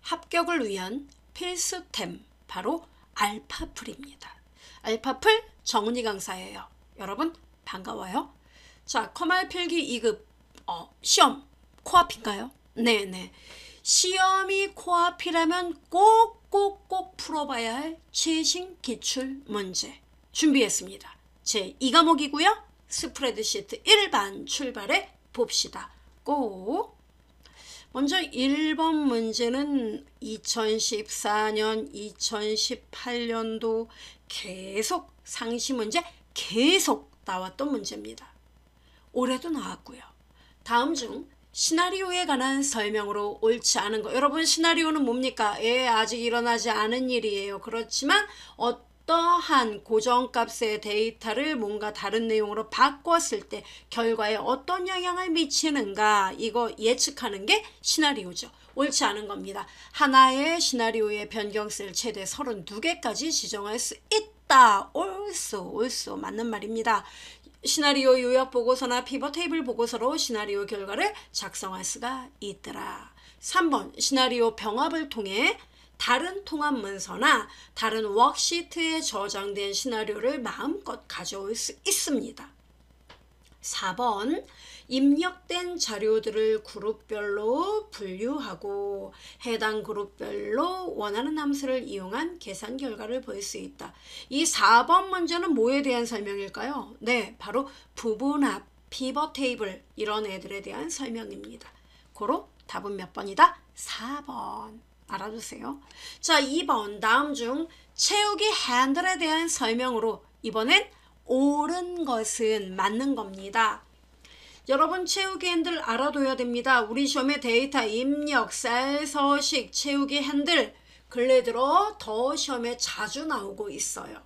합격을 위한 필수템 바로 알파풀입니다. 알파풀 정은이 강사예요. 여러분 반가워요. 자, 컴활 필기 2급 시험 코앞인가요? 네네. 시험이 코앞이라면 꼭꼭꼭 풀어봐야 할 최신 기출 문제 준비했습니다. 제 2과목이고요. 스프레드시트 1반 출발해 봅시다. 꼭! 먼저 1번 문제는 2014년, 2018년도 계속 상시 문제 계속 나왔던 문제입니다. 올해도 나왔고요. 다음 중 시나리오에 관한 설명으로 옳지 않은 거. 여러분 시나리오는 뭡니까? 아직 일어나지 않은 일이에요. 그렇지만 어떠한 고정값의 데이터를 뭔가 다른 내용으로 바꿨을 때 결과에 어떤 영향을 미치는가, 이거 예측하는 게 시나리오죠. 옳지 않은 겁니다. 하나의 시나리오의 변경세를 최대 32개까지 지정할 수 있다. 옳소 맞는 말입니다. 시나리오 요약 보고서나 피벗 테이블 보고서로 시나리오 결과를 작성할 수가 있더라. 3번 시나리오 병합을 통해 다른 통합 문서나 다른 워크시트에 저장된 시나리오를 마음껏 가져올 수 있습니다. 4번 입력된 자료들을 그룹별로 분류하고 해당 그룹별로 원하는 함수를 이용한 계산 결과를 볼 수 있다. 이 4번 문제는 뭐에 대한 설명일까요? 네, 바로 부분합, 피벗 테이블 이런 애들에 대한 설명입니다. 고로 답은 몇 번이다? 4번. 알아두세요. 자, 2번 다음 중 채우기 핸들에 대한 설명으로 이번엔 옳은 것은 맞는 겁니다. 여러분 채우기 핸들 알아둬야 됩니다. 우리 시험에 데이터 입력, 셀 서식, 채우기 핸들 근래 들어 더 시험에 자주 나오고 있어요.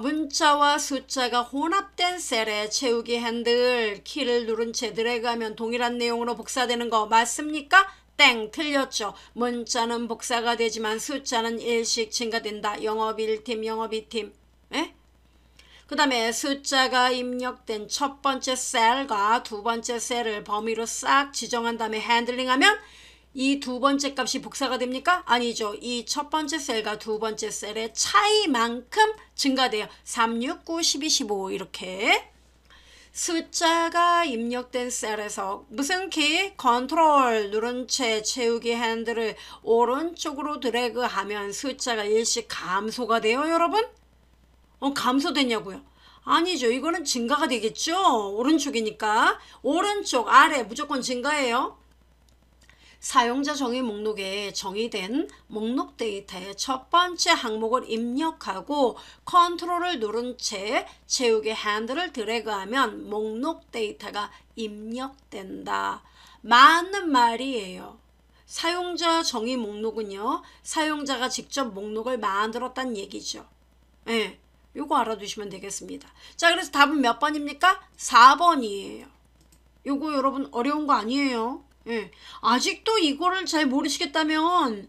문자와 숫자가 혼합된 셀에 채우기 핸들 키를 누른 채 드래그하면 동일한 내용으로 복사되는 거 맞습니까? 땡, 틀렸죠. 문자는 복사가 되지만 숫자는 일씩 증가된다. 영업 1팀, 영업 2팀. 그 다음에 숫자가 입력된 첫 번째 셀과 두 번째 셀을 범위로 싹 지정한 다음에 핸들링하면 이 두 번째 값이 복사가 됩니까? 아니죠. 이 첫 번째 셀과 두 번째 셀의 차이만큼 증가돼요. 3, 6, 9, 12, 15 이렇게. 숫자가 입력된 셀에서 무슨 키? 컨트롤 누른 채 채우기 핸들을 오른쪽으로 드래그하면 숫자가 일씩 감소가 돼요, 여러분? 감소됐냐고요? 아니죠. 이거는 증가가 되겠죠. 오른쪽이니까. 오른쪽 아래 무조건 증가해요. 사용자 정의 목록에 정의된 목록 데이터의 첫 번째 항목을 입력하고 컨트롤을 누른 채 채우기 핸들을 드래그하면 목록 데이터가 입력된다. 맞는 말이에요. 사용자 정의 목록은요, 사용자가 직접 목록을 만들었다는 얘기죠. 예. 요거 알아두시면 되겠습니다. 자, 그래서 답은 몇 번입니까? 4번이에요. 요거 여러분 어려운 거 아니에요. 예. 아직도 이거를 잘 모르시겠다면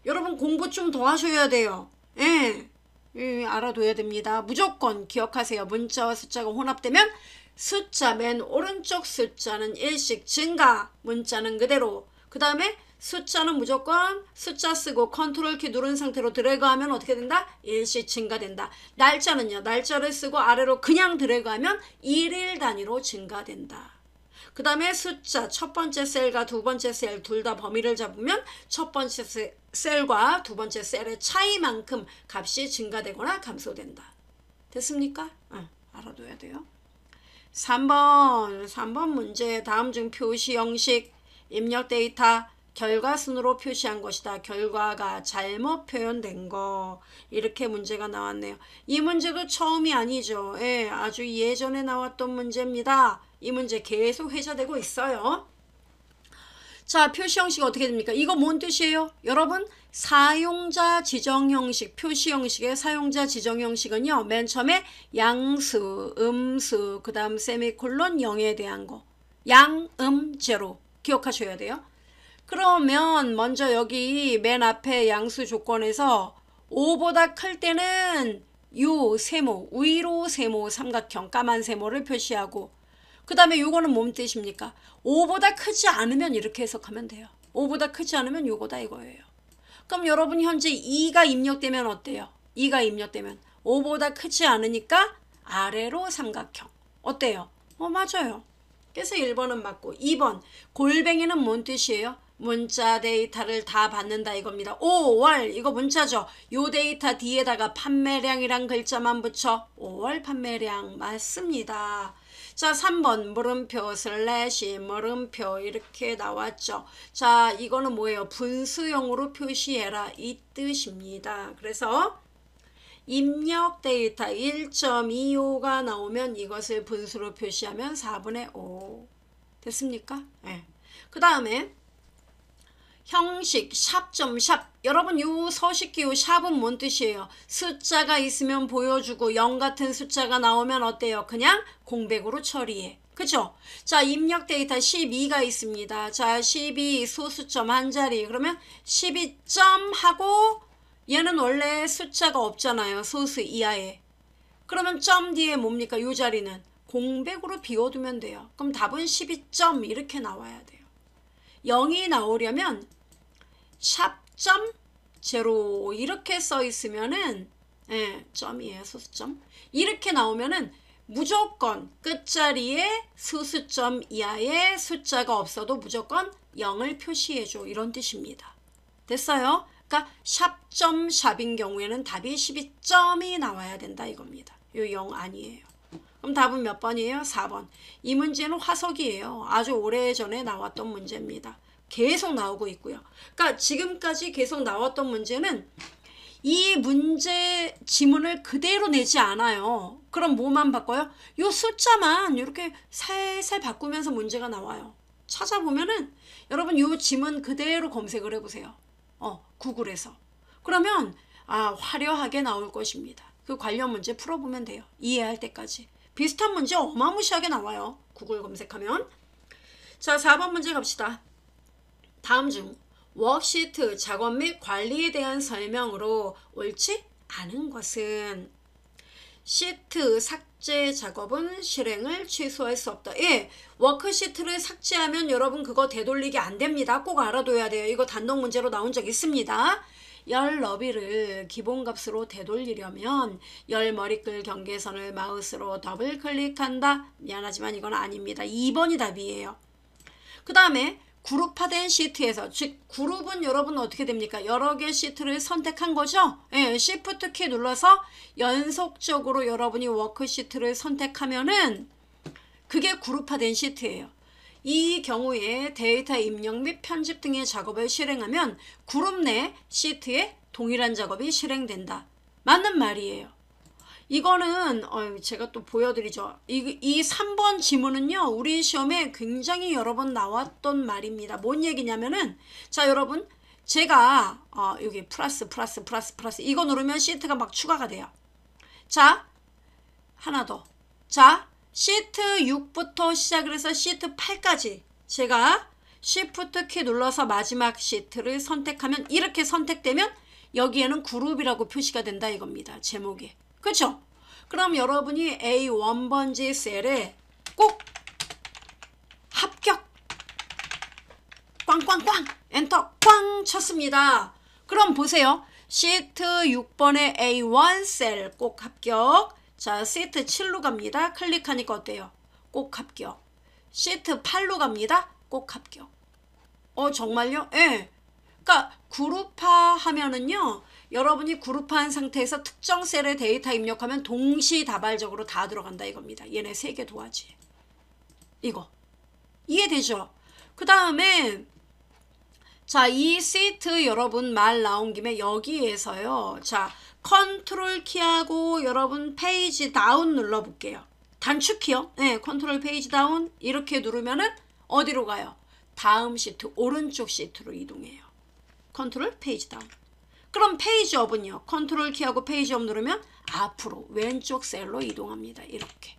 여러분 공부 좀 더 하셔야 돼요. 예. 알아둬야 됩니다. 무조건 기억하세요. 문자와 숫자가 혼합되면 숫자 맨 오른쪽 숫자는 일씩 증가, 문자는 그대로. 그 다음에 숫자는 무조건 숫자 쓰고 컨트롤 키 누른 상태로 드래그하면 어떻게 된다? 일씩 증가된다. 날짜는요. 날짜를 쓰고 아래로 그냥 드래그하면 일일 단위로 증가된다. 그 다음에 숫자 첫 번째 셀과 두 번째 셀 둘 다 범위를 잡으면 첫 번째 셀과 두 번째 셀의 차이만큼 값이 증가되거나 감소된다. 됐습니까? 알아둬야 돼요. 3번 문제 다음 중 표시 형식 입력 데이터 결과 순으로 표시한 것이다. 결과가 잘못 표현된 거. 이렇게 문제가 나왔네요. 이 문제도 처음이 아니죠. 예, 아주 예전에 나왔던 문제입니다. 이 문제 계속 회자되고 있어요. 자, 표시 형식 어떻게 됩니까? 이거 뭔 뜻이에요? 여러분, 사용자 지정 형식, 표시 형식의 사용자 지정 형식은요, 맨 처음에 양수, 음수, 그 다음 세미콜론 0에 대한 거. 양, 제로. 기억하셔야 돼요. 그러면 먼저 여기 맨 앞에 양수 조건에서 5보다 클 때는 요 세모, 위로 세모 삼각형 까만 세모를 표시하고 그 다음에 요거는 뭔 뜻입니까? 5보다 크지 않으면 이렇게 해석하면 돼요. 5보다 크지 않으면 요거다 이거예요. 그럼 여러분 현재 2가 입력되면 어때요? 2가 입력되면 5보다 크지 않으니까 아래로 삼각형. 어때요? 맞아요. 그래서 1번은 맞고 2번 골뱅이는 뭔 뜻이에요? 문자 데이터를 다 받는다 이겁니다. 5월 이거 문자죠. 요 데이터 뒤에다가 판매량이란 글자만 붙여 5월 판매량 맞습니다. 자 3번 물음표 슬래시 물음표 이렇게 나왔죠. 자 이거는 뭐예요? 분수형으로 표시해라 이 뜻입니다. 그래서 입력 데이터 1.25가 나오면 이것을 분수로 표시하면 4분의 5 됐습니까? 네. 그 다음에 형식 샵.샵 여러분 요 서식기 요 샵은 뭔 뜻이에요? 숫자가 있으면 보여주고 0 같은 숫자가 나오면 어때요? 그냥 공백으로 처리해. 그죠? 자 입력 데이터 12가 있습니다. 자 12 소수점 한 자리 그러면 12점 하고 얘는 원래 숫자가 없잖아요. 소수 이하에. 그러면 점 뒤에 뭡니까? 요 자리는 공백으로 비워두면 돼요. 그럼 답은 12점 이렇게 나와야 돼요. 0이 나오려면 샵.0 이렇게 써 있으면은 점이에요. 소수점. 이렇게 나오면은 무조건 끝자리에 소수점 이하에 숫자가 없어도 무조건 0을 표시해줘. 이런 뜻입니다. 됐어요? 그러니까 샵.샵인 경우에는 답이 12점이 나와야 된다 이겁니다. 요 0 아니에요. 그럼 답은 몇 번이에요? 4번. 이 문제는 화석이에요. 아주 오래전에 나왔던 문제입니다. 계속 나오고 있고요. 그러니까 지금까지 계속 나왔던 문제는 이 문제 지문을 그대로 내지 않아요. 그럼 뭐만 바꿔요? 요 숫자만 이렇게 살살 바꾸면서 문제가 나와요. 찾아보면은 여러분 요 지문 그대로 검색을 해보세요. 구글에서. 그러면 화려하게 나올 것입니다. 그 관련 문제 풀어보면 돼요. 이해할 때까지. 비슷한 문제 어마무시하게 나와요. 구글 검색하면. 자 4번 문제 갑시다. 다음 중 워크시트 작업 및 관리에 대한 설명으로 옳지 않은 것은 시트 삭제 작업은 실행을 취소할 수 없다. 예, 워크시트를 삭제하면 여러분 그거 되돌리기 안 됩니다. 꼭 알아둬야 돼요. 이거 단독 문제로 나온 적 있습니다. 열 너비를 기본값으로 되돌리려면 열 머리끌 경계선을 마우스로 더블 클릭한다. 미안하지만 이건 아닙니다. 2번이 답이에요. 그 다음에 그룹화된 시트에서 즉 그룹은 여러분 어떻게 됩니까? 여러 개 시트를 선택한 거죠? 예, Shift 키 눌러서 연속적으로 여러분이 워크시트를 선택하면은 그게 그룹화된 시트예요. 이 경우에 데이터 입력 및 편집 등의 작업을 실행하면 그룹 내 시트에 동일한 작업이 실행된다. 맞는 말이에요. 이거는 제가 또 보여드리죠. 이 3번 지문은요. 우리 시험에 굉장히 여러 번 나왔던 말입니다. 뭔 얘기냐면은 자 여러분 제가 여기 플러스 이거 누르면 시트가 막 추가가 돼요. 자 하나 더. 자 시트 6부터 시작을 해서 시트 8까지 제가 Shift 키 눌러서 마지막 시트를 선택하면 이렇게 선택되면 여기에는 그룹이라고 표시가 된다 이겁니다. 제목에. 그렇죠? 그럼 여러분이 A1번지 셀에 꼭 합격 꽝꽝꽝 엔터 꽝 쳤습니다. 그럼 보세요. 시트 6번의 A1 셀 꼭 합격. 자 시트 7로 갑니다. 클릭하니까 어때요? 꼭 합격. 시트 8로 갑니다. 꼭 합격. 정말요? 예. 그러니까 그룹화 하면은요. 여러분이 그룹화한 상태에서 특정 셀에 데이터 입력하면 동시다발적으로 다 들어간다 이겁니다. 얘네 3개 도화지. 이거. 이해되죠? 그 다음에 자, 이 시트 여러분 말 나온 김에 여기에서요. 자, 컨트롤 키하고 여러분 페이지 다운 눌러볼게요. 단축키요. 네, 컨트롤 페이지 다운 이렇게 누르면은 어디로 가요? 다음 시트 오른쪽 시트로 이동해요. 컨트롤 페이지 다운. 그럼 페이지 업은요. 컨트롤 키하고 페이지 업 누르면 앞으로 왼쪽 셀로 이동합니다. 이렇게.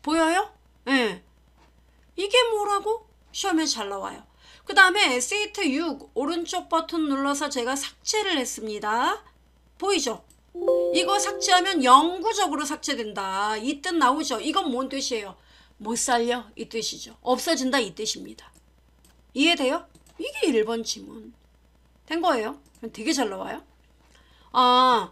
보여요? 네. 이게 뭐라고? 시험에 잘 나와요. 그 다음에 시트 6 오른쪽 버튼 눌러서 제가 삭제를 했습니다. 보이죠? 이거 삭제하면 영구적으로 삭제된다. 이 뜻 나오죠? 이건 뭔 뜻이에요? 못 살려 이 뜻이죠. 없어진다 이 뜻입니다. 이해돼요? 이게 1번 지문. 된 거예요. 되게 잘 나와요. 아,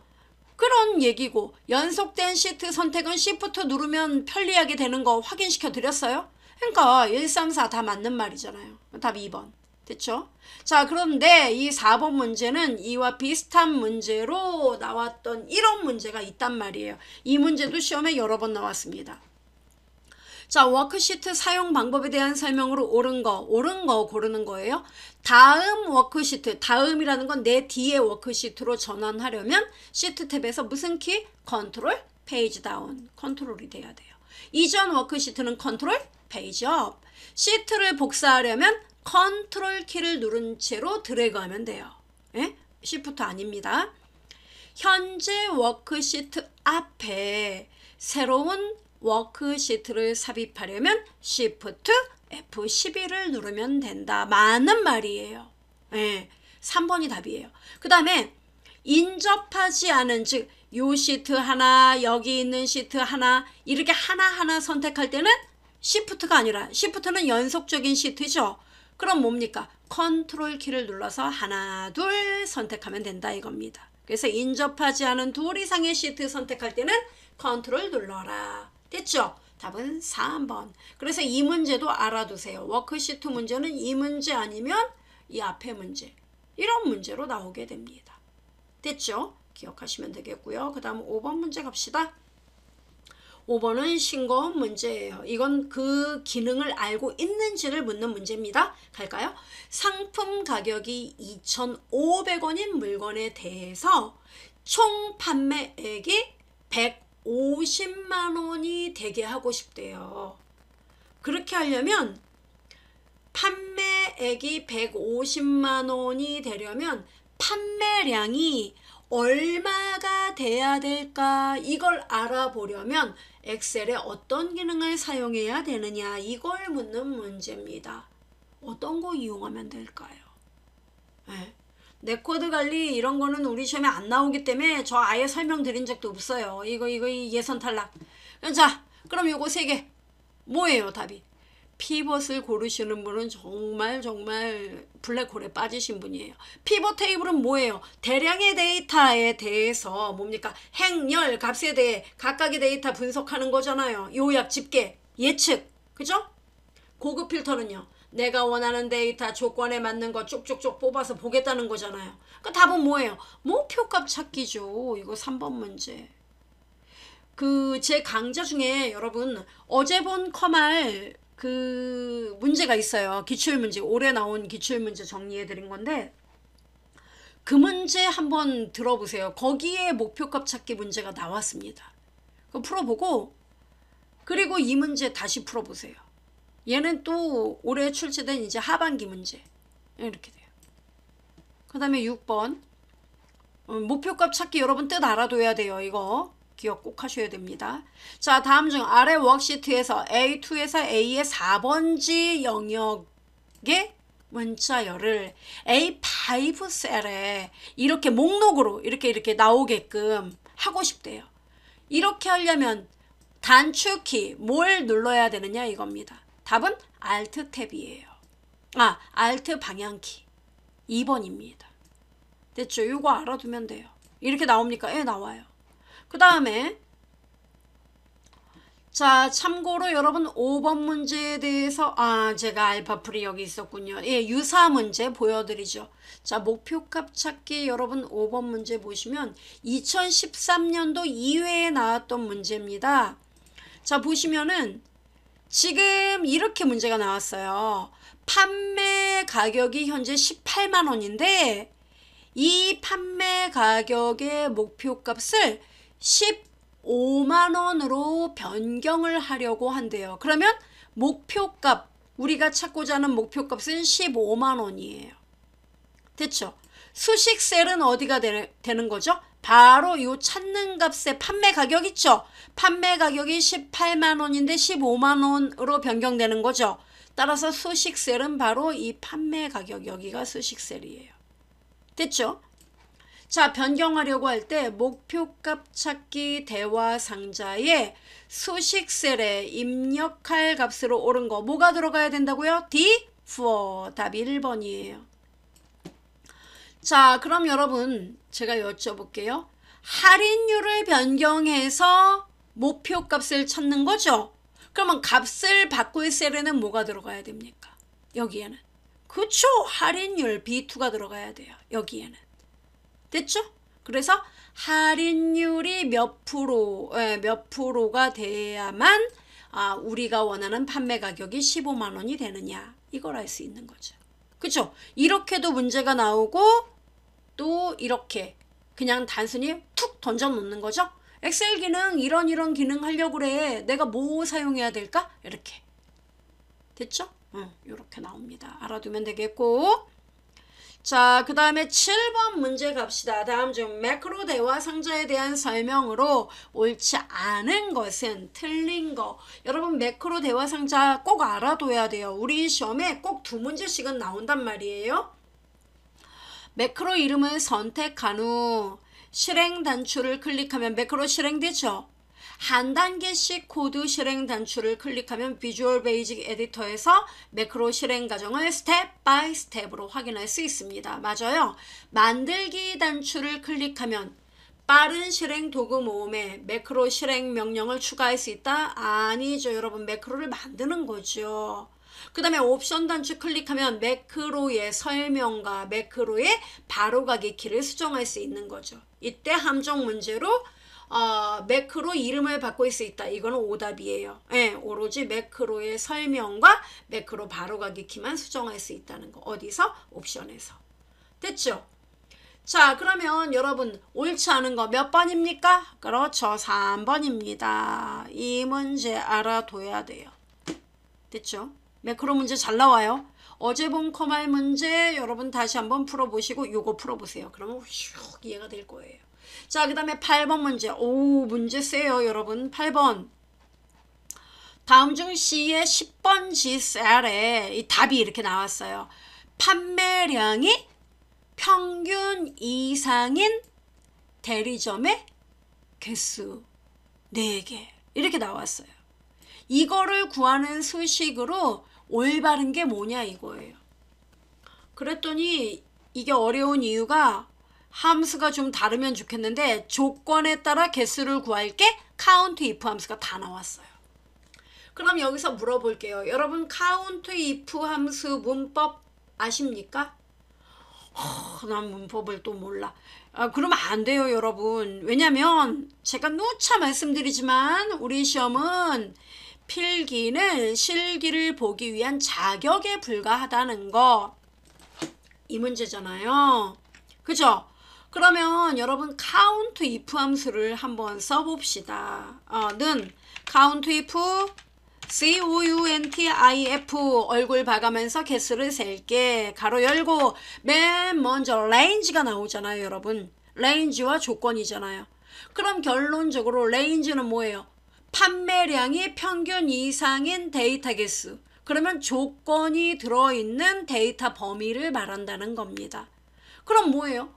그런 얘기고 연속된 시트 선택은 Shift 누르면 편리하게 되는 거 확인시켜 드렸어요. 그러니까 1, 3, 4 다 맞는 말이잖아요. 답 2번. 됐죠? 자, 그런데 이 4번 문제는 이와 비슷한 문제로 나왔던 이런 문제가 있단 말이에요. 이 문제도 시험에 여러 번 나왔습니다. 자, 워크시트 사용 방법에 대한 설명으로 옳은 거 고르는 거예요. 다음 워크시트, 다음이라는 건 내 뒤에 워크시트로 전환하려면 시트 탭에서 무슨 키? 컨트롤 페이지 다운, 컨트롤이 돼야 돼요. 이전 워크시트는 컨트롤 페이지 업. 시트를 복사하려면 컨트롤 키를 누른 채로 드래그하면 돼요. 예? 시프트 아닙니다. 현재 워크시트 앞에 새로운 워크시트를 삽입하려면 Shift F12를 누르면 된다. 맞는 말이에요. 예, 3번이 답이에요. 그 다음에 인접하지 않은, 즉 요 시트 하나, 여기 있는 시트 하나, 이렇게 하나하나 선택할 때는 Shift가 아니라 Shift는 연속적인 시트죠. 그럼 뭡니까? 컨트롤 키를 눌러서 하나, 둘 선택하면 된다 이겁니다. 그래서 인접하지 않은 둘 이상의 시트 선택할 때는 컨트롤 눌러라. 됐죠? 답은 3번. 그래서 이 문제도 알아두세요. 워크시트 문제는 이 문제 아니면 이 앞에 문제. 이런 문제로 나오게 됩니다. 됐죠? 기억하시면 되겠고요. 그 다음 5번 문제 갑시다. 5번은 싱거운 문제예요. 이건 그 기능을 알고 있는지를 묻는 문제입니다. 갈까요? 상품 가격이 2,500원인 물건에 대해서 총 판매액이 150만 원이 되게 하고 싶대요. 그렇게 하려면 판매액이 150만 원이 되려면 판매량이 얼마가 돼야 될까? 이걸 알아보려면 엑셀에 어떤 기능을 사용해야 되느냐? 이걸 묻는 문제입니다. 어떤 거 이용하면 될까요? 네. 네코드 관리 이런 거는 우리 시험에 안 나오기 때문에 저 아예 설명드린 적도 없어요. 이거 예선 탈락. 자, 그럼 요거 3개 뭐예요 답이? 피벗을 고르시는 분은 정말 블랙홀에 빠지신 분이에요. 피벗 테이블은 뭐예요? 대량의 데이터에 대해서 뭡니까? 행렬, 값에 대해 각각의 데이터 분석하는 거잖아요. 요약, 집계, 예측. 그죠? 고급 필터는요. 내가 원하는 데이터 조건에 맞는 거 쪽쪽쪽 뽑아서 보겠다는 거잖아요. 그 답은 뭐예요? 목표값 찾기죠. 이거 3번 문제. 제 강좌 중에 여러분 어제 본 커말 그 문제가 있어요. 기출문제. 올해 나온 기출문제 정리해 드린 건데 그 문제 한번 들어보세요. 거기에 목표값 찾기 문제가 나왔습니다. 그거 풀어보고 그리고 이 문제 다시 풀어보세요. 얘는 또 올해 출제된 이제 하반기 문제. 이렇게 돼요. 그 다음에 6번. 목표값 찾기 여러분 뜻 알아둬야 돼요. 이거. 기억 꼭 하셔야 됩니다. 자, 다음 중 아래 워크시트에서 A2에서 A의 4번지 영역의 문자열을 A5 셀에 이렇게 목록으로 이렇게 나오게끔 하고 싶대요. 이렇게 하려면 단축키 뭘 눌러야 되느냐 이겁니다. 답은 Alt 탭이에요. Alt 방향키 2번입니다. 됐죠? 이거 알아두면 돼요. 이렇게 나옵니까? 예, 나와요. 그 다음에 자, 참고로 여러분 5번 문제에 대해서 제가 알파풀이 여기 있었군요. 예, 유사 문제 보여드리죠. 자, 목표값 찾기 여러분 5번 문제 보시면 2013년도 2회에 나왔던 문제입니다. 자, 보시면은 지금 이렇게 문제가 나왔어요. 판매 가격이 현재 18만 원인데 이 판매 가격의 목표값을 15만 원으로 변경을 하려고 한대요. 그러면 목표값, 우리가 찾고자 하는 목표값은 15만 원이에요. 됐죠? 수식셀은 어디가 되는 거죠? 바로 이 찾는 값의 판매 가격 있죠? 판매 가격이 18만 원인데 15만 원으로 변경되는 거죠. 따라서 수식셀은 바로 이 판매 가격, 여기가 수식셀이에요. 됐죠? 자, 변경하려고 할 때 목표값 찾기 대화 상자에 수식셀에 입력할 값으로 옳은 거 뭐가 들어가야 된다고요? D4. 답이 1번이에요. 자, 그럼 여러분 제가 여쭤볼게요. 할인율을 변경해서 목표값을 찾는 거죠. 그러면 값을 바꿀 셀에는 뭐가 들어가야 됩니까? 여기에는. 그쵸? 할인율 B2가 들어가야 돼요. 여기에는. 됐죠? 그래서 할인율이 몇 프로가 돼야만 우리가 원하는 판매 가격이 15만 원이 되느냐, 이걸 알 수 있는 거죠. 그쵸? 이렇게도 문제가 나오고 또 이렇게 그냥 단순히 툭 던져 놓는 거죠. 엑셀 기능 이런 기능 하려고 그래. 내가 뭐 사용해야 될까? 이렇게. 됐죠? 이렇게 나옵니다. 알아두면 되겠고. 자, 그 다음에 7번 문제 갑시다. 다음 중 매크로 대화 상자에 대한 설명으로 옳지 않은 것은 틀린 거. 여러분 매크로 대화 상자 꼭 알아둬야 돼요. 우리 시험에 꼭 2문제씩은 나온단 말이에요. 매크로 이름을 선택한 후 실행 단추를 클릭하면 매크로 실행되죠. 한 단계씩 코드 실행 단추를 클릭하면 비주얼 베이직 에디터에서 매크로 실행 과정을 스텝 바이 스텝으로 확인할 수 있습니다. 맞아요. 만들기 단추를 클릭하면 빠른 실행 도구 모음에 매크로 실행 명령을 추가할 수 있다? 아니죠. 여러분 매크로를 만드는 거죠. 그 다음에 옵션 단추 클릭하면 매크로의 설명과 매크로의 바로가기 키를 수정할 수 있는 거죠. 이때 함정 문제로 매크로 이름을 바꿀 수 있다. 이거는 오답이에요. 네, 오로지 매크로의 설명과 매크로 바로가기 키만 수정할 수 있다는 거. 어디서? 옵션에서. 됐죠? 자, 그러면 여러분 옳지 않은 거 몇 번입니까? 그렇죠. 3번입니다. 이 문제 알아둬야 돼요. 됐죠? 매크로 문제 잘 나와요. 어제 본 커말 문제 여러분 다시 한번 풀어보시고 요거 풀어보세요. 그러면 슉 이해가 될 거예요. 자, 그 다음에 8번 문제. 오, 문제 세요 여러분. 8번. 다음 중 C의 10번지 셀에 이 답이 이렇게 나왔어요. 판매량이 평균 이상인 대리점의 개수 4개 이렇게 나왔어요. 이거를 구하는 수식으로 올바른 게 뭐냐 이거예요. 그랬더니 이게 어려운 이유가 함수가 좀 다르면 좋겠는데 조건에 따라 개수를 구할게 count if 함수가 다 나왔어요. 그럼 여기서 물어볼게요. 여러분 count if 함수 문법 아십니까? 난 문법을 또 몰라. 그러면 안 돼요 여러분. 왜냐면 제가 누차 말씀드리지만 우리 시험은 필기는 실기를 보기 위한 자격에 불과하다는 거. 이 문제잖아요. 그죠? 그러면 여러분 count if 함수를 한번 써봅시다. 는 count if count-if 얼굴 봐가면서 개수를 셀게 가로 열고 맨 먼저 range가 나오잖아요 여러분. range와 조건이잖아요. 그럼 결론적으로 range는 뭐예요? 판매량이 평균 이상인 데이터 개수. 그러면 조건이 들어있는 데이터 범위를 말한다는 겁니다. 그럼 뭐예요?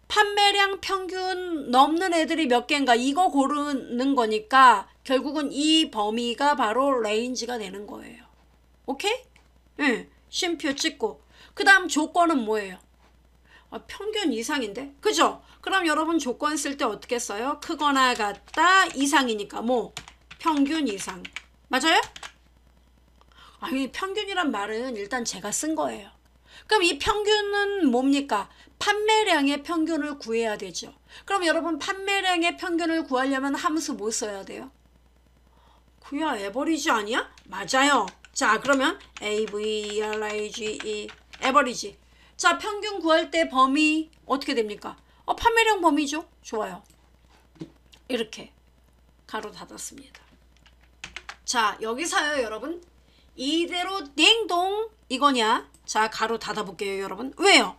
판매량 평균 넘는 애들이 몇 개인가 이거 고르는 거니까 결국은 이 범위가 바로 레인지가 되는 거예요. 오케이? 네, 쉼표 찍고 그 다음 조건은 뭐예요? 평균 이상인데? 그죠? 그럼 여러분 조건 쓸 때 어떻게 써요? 크거나 같다 이상이니까 뭐 평균 이상 맞아요? 아니 평균이란 말은 일단 제가 쓴 거예요. 그럼 이 평균은 뭡니까? 판매량의 평균을 구해야 되죠. 그럼 여러분 판매량의 평균을 구하려면 함수 뭐 써야 돼요? 그야 에버리지 아니야? 맞아요. 자 그러면 average 에버리지. 자 평균 구할 때 범위 어떻게 됩니까? 판매량 범위죠. 좋아요. 이렇게 가로 닫았습니다. 자 여기서요 여러분 이대로 띵동 이거냐? 자 가로 닫아볼게요 여러분. 왜요?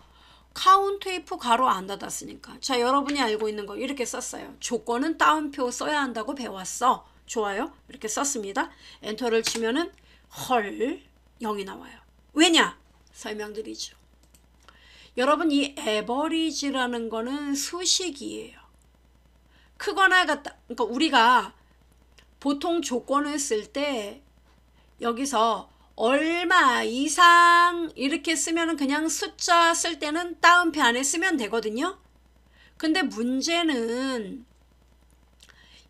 count if 가로 안 닫았으니까. 자 여러분이 알고 있는 거 이렇게 썼어요. 조건은 따옴표 써야 한다고 배웠어. 좋아요. 이렇게 썼습니다. 엔터를 치면은 헐 0이 나와요. 왜냐? 설명드리죠. 여러분 이 average라는 거는 수식이에요. 크거나 같다. 그러니까 우리가 보통 조건을 쓸 때 여기서 얼마 이상 이렇게 쓰면 그냥 숫자 쓸 때는 따옴표 안에 쓰면 되거든요. 근데 문제는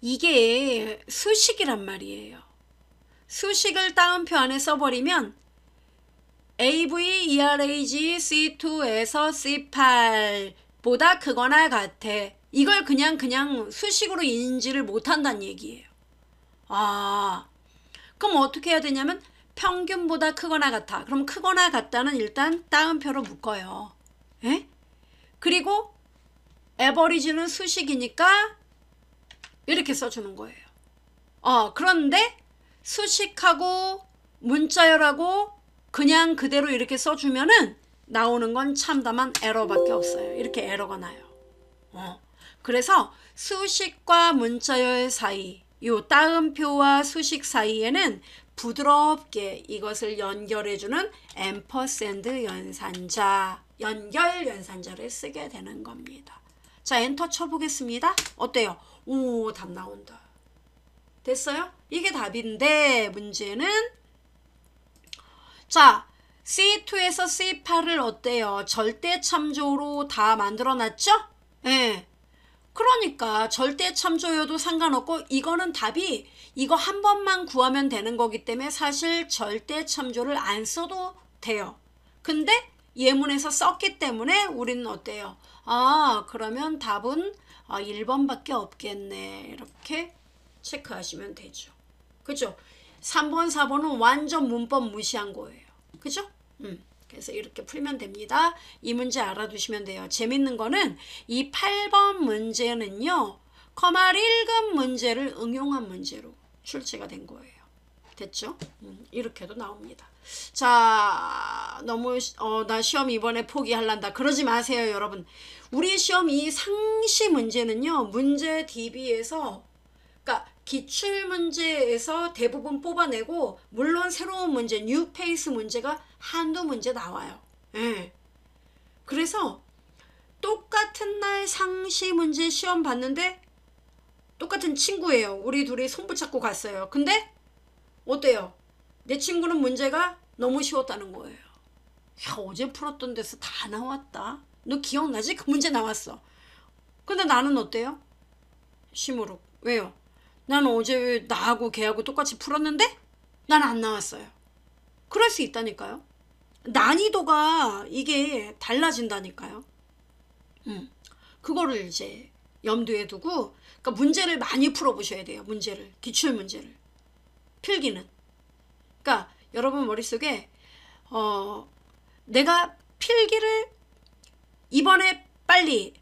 이게 수식이란 말이에요. 수식을 따옴표 안에 써버리면 AV, ERAG, C2에서 C8보다 크거나 같아. 이걸 그냥 수식으로 인지를 못한다는 얘기예요. 아, 그럼 어떻게 해야 되냐면 평균보다 크거나 같아. 그럼 크거나 같다는 일단 따옴표로 묶어요. 에? 그리고 에버리지는 수식이니까 이렇게 써주는 거예요. 그런데 수식하고 문자열하고 그냥 그대로 이렇게 써주면은 나오는 건 참담한 에러밖에 없어요. 이렇게 에러가 나요. 그래서 수식과 문자열 사이, 요 따옴표와 수식 사이에는 부드럽게 이것을 연결해주는 앰퍼샌드 연산자, 연결 연산자를 쓰게 되는 겁니다. 자, 엔터 쳐보겠습니다. 어때요? 오, 답 나온다. 됐어요? 이게 답인데 문제는 자, C2에서 C8을 어때요? 절대 참조로 다 만들어놨죠? 예. 그러니까 절대 참조여도 상관없고 이거는 답이 이거 한 번만 구하면 되는 거기 때문에 사실 절대 참조를 안 써도 돼요. 근데 예문에서 썼기 때문에 우리는 어때요? 그러면 답은 1번밖에 없겠네. 이렇게 체크하시면 되죠. 그죠? 3번, 4번은 완전 문법 무시한 거예요. 그죠? 그래서 이렇게 풀면 됩니다. 이 문제 알아두시면 돼요. 재밌는 거는 이 8번 문제는요. 커말 1급 문제를 응용한 문제로 출제가 된 거예요. 됐죠? 이렇게도 나옵니다. 자, 너무 나 시험 이번에 포기할란다. 그러지 마세요, 여러분. 우리 시험 이 상시 문제는요. 문제 DB에서 그러니까 기출문제에서 대부분 뽑아내고 물론 새로운 문제, 뉴페이스 문제가 한두 문제 나와요. 예. 그래서 똑같은 날 상시 문제 시험 봤는데 똑같은 친구예요. 우리 둘이 손 붙잡고 갔어요. 근데 어때요? 내 친구는 문제가 너무 쉬웠다는 거예요. 야, 어제 풀었던 데서 다 나왔다. 너 기억나지? 그 문제 나왔어. 근데 나는 어때요? 시무룩. 왜요? 나는 어제 나하고 걔하고 똑같이 풀었는데 난 안 나왔어요. 그럴 수 있다니까요. 난이도가 이게 달라진다니까요. 그거를 이제 염두에 두고 그러니까 문제를 많이 풀어보셔야 돼요. 문제를. 기출 문제를. 필기는. 그러니까 여러분 머릿속에 내가 필기를 이번에 빨리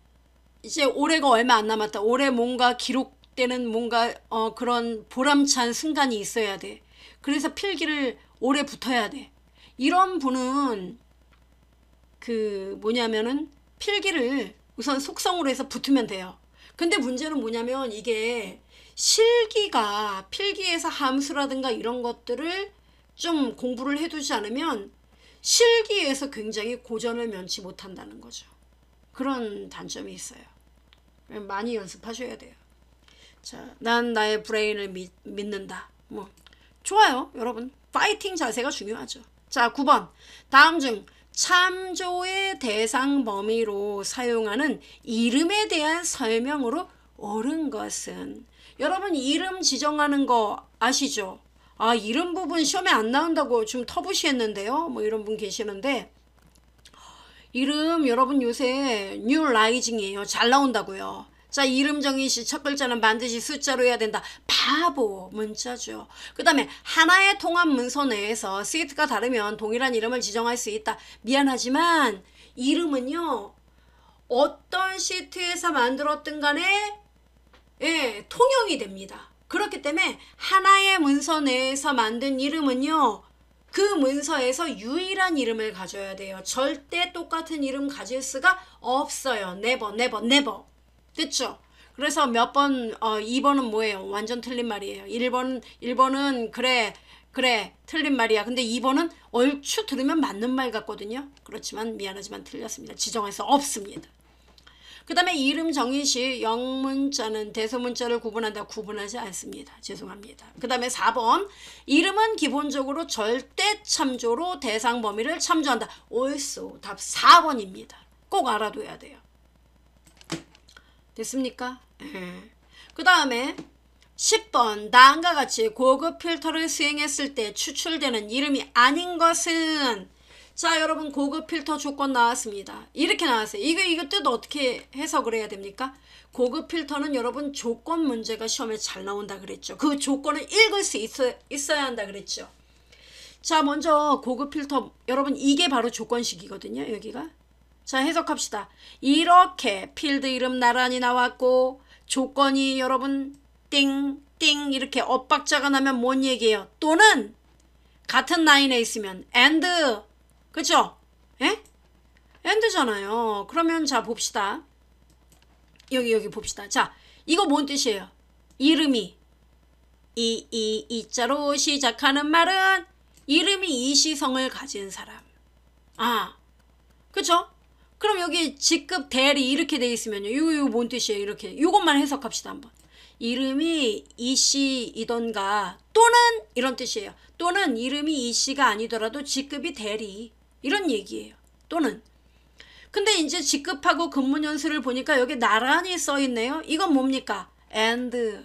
이제 올해가 얼마 안 남았다. 올해 뭔가 기록되는 뭔가 그런 보람찬 순간이 있어야 돼. 그래서 필기를 올해 붙어야 돼. 이런 분은 그 뭐냐면은 필기를 우선 속성으로 해서 붙으면 돼요. 근데 문제는 뭐냐면 이게 실기가 필기에서 함수라든가 이런 것들을 좀 공부를 해두지 않으면 실기에서 굉장히 고전을 면치 못한다는 거죠. 그런 단점이 있어요. 많이 연습하셔야 돼요. 자, 난 나의 브레인을 믿는다. 뭐 좋아요, 여러분. 파이팅 자세가 중요하죠. 자, 9번. 다음 중 참조의 대상 범위로 사용하는 이름에 대한 설명으로 옳은 것은? 여러분 이름 지정하는 거 아시죠? 이름 부분 시험에 안 나온다고 좀 터부시했는데요. 뭐 이런 분 계시는데 이름 여러분 요새 뉴 라이징이에요. 잘 나온다고요. 자, 이름 정의 시 첫 글자는 반드시 숫자로 해야 된다. 바보 문자죠. 그 다음에 하나의 통합 문서 내에서 시트가 다르면 동일한 이름을 지정할 수 있다. 미안하지만 이름은요. 어떤 시트에서 만들었든 간에 통용이 됩니다. 그렇기 때문에 하나의 문서 내에서 만든 이름은요. 그 문서에서 유일한 이름을 가져야 돼요. 절대 똑같은 이름 가질 수가 없어요. never, never, never. 됐죠? 그래서 몇 번, 2번은 뭐예요? 완전 틀린 말이에요. 1번은 그래, 틀린 말이야. 근데 2번은 얼추 들으면 맞는 말 같거든요. 그렇지만 미안하지만 틀렸습니다. 지정할 수 없습니다. 그 다음에 이름 정의 시 영문자는 대소문자를 구분한다. 구분하지 않습니다. 죄송합니다. 그 다음에 4번 이름은 기본적으로 절대 참조로 대상 범위를 참조한다. 옳소. 답 4번입니다. 꼭 알아둬야 돼요. 됐습니까? 그 다음에 10번 다음과 같이 고급 필터를 수행했을 때 추출되는 이름이 아닌 것은 자 여러분 고급 필터 조건 나왔습니다. 이렇게 나왔어요. 이거 뜻 어떻게 해석을 해야 됩니까? 고급 필터는 여러분 조건 문제가 시험에 잘 나온다 그랬죠. 그 조건을 읽을 수 있어야 한다 그랬죠. 자 먼저 고급 필터 여러분 이게 바로 조건식이거든요. 여기가. 자 해석합시다. 이렇게 필드 이름 나란히 나왔고 조건이 여러분 띵띵 이렇게 엇박자가 나면 뭔 얘기예요? 또는 같은 라인에 있으면 and 그쵸? 예? and잖아요. 그러면 자 봅시다. 여기 봅시다. 자 이거 뭔 뜻이에요? 이름이 이자로 시작하는 말은 이름이 이시성을 가진 사람. 아 그쵸? 그럼 여기 직급 대리 이렇게 돼 있으면요. 이거 뭔 뜻이에요? 이렇게 이것만 해석합시다 한번. 이름이 이씨이던가 또는 이런 뜻이에요. 또는 이름이 이씨가 아니더라도 직급이 대리 이런 얘기예요. 또는 근데 이제 직급하고 근무연수를 보니까 여기 나란히 써있네요. 이건 뭡니까? and예요.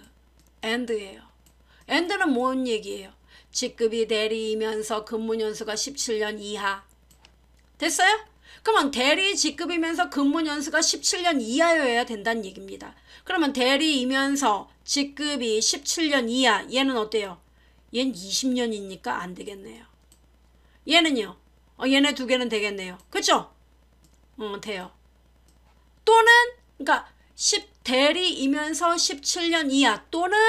and는 뭔 얘기예요? 직급이 대리이면서 근무연수가 17년 이하. 됐어요? 그러면 대리 직급이면서 근무연수가 17년 이하여야 된다는 얘기입니다. 그러면 대리이면서 직급이 17년 이하. 얘는 어때요? 얘는 20년이니까 안 되겠네요. 얘는요? 얘네 두 개는 되겠네요. 그쵸? 돼요. 또는 그러니까 대리이면서 17년 이하 또는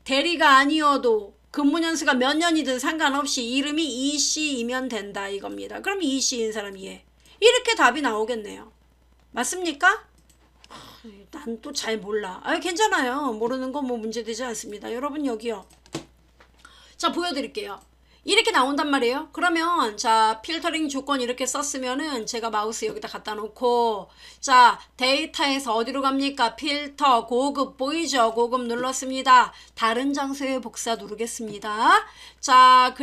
대리가 아니어도 근무연수가 몇 년이든 상관없이 이름이 이씨이면 된다 이겁니다. 그럼 이씨인 사람이 얘. 이렇게 답이 나오겠네요. 맞습니까? 난 또 잘 몰라. 괜찮아요. 모르는 거 뭐 문제되지 않습니다. 여러분 여기요. 자 보여드릴게요. 이렇게 나온단 말이에요. 그러면 자 필터링 조건 이렇게 썼으면은 제가 마우스 여기다 갖다 놓고 자 데이터에서 어디로 갑니까? 필터 고급 보이죠? 고급 눌렀습니다. 다른 장소에 복사 누르겠습니다. 자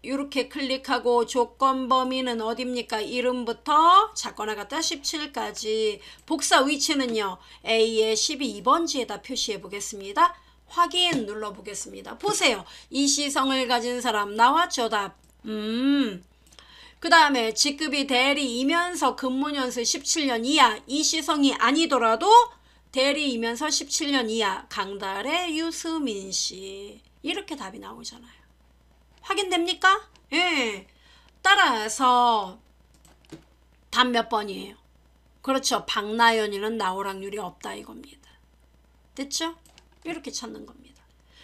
이렇게 클릭하고 조건 범위는 어디입니까? 이름부터 작거나 갖다 17까지 복사 위치는요. A의 12번지에다 표시해 보겠습니다. 확인 눌러보겠습니다. 보세요. 이시성을 가진 사람 나왔죠? 답. 그 다음에 직급이 대리이면서 근무연수 17년 이하 이시성이 아니더라도 대리이면서 17년 이하 강달의 유수민 씨. 이렇게 답이 나오잖아요. 확인됩니까? 예. 따라서 답 몇 번이에요? 그렇죠. 박나연이는 나올 확률이 없다 이겁니다. 됐죠? 이렇게 찾는 겁니다.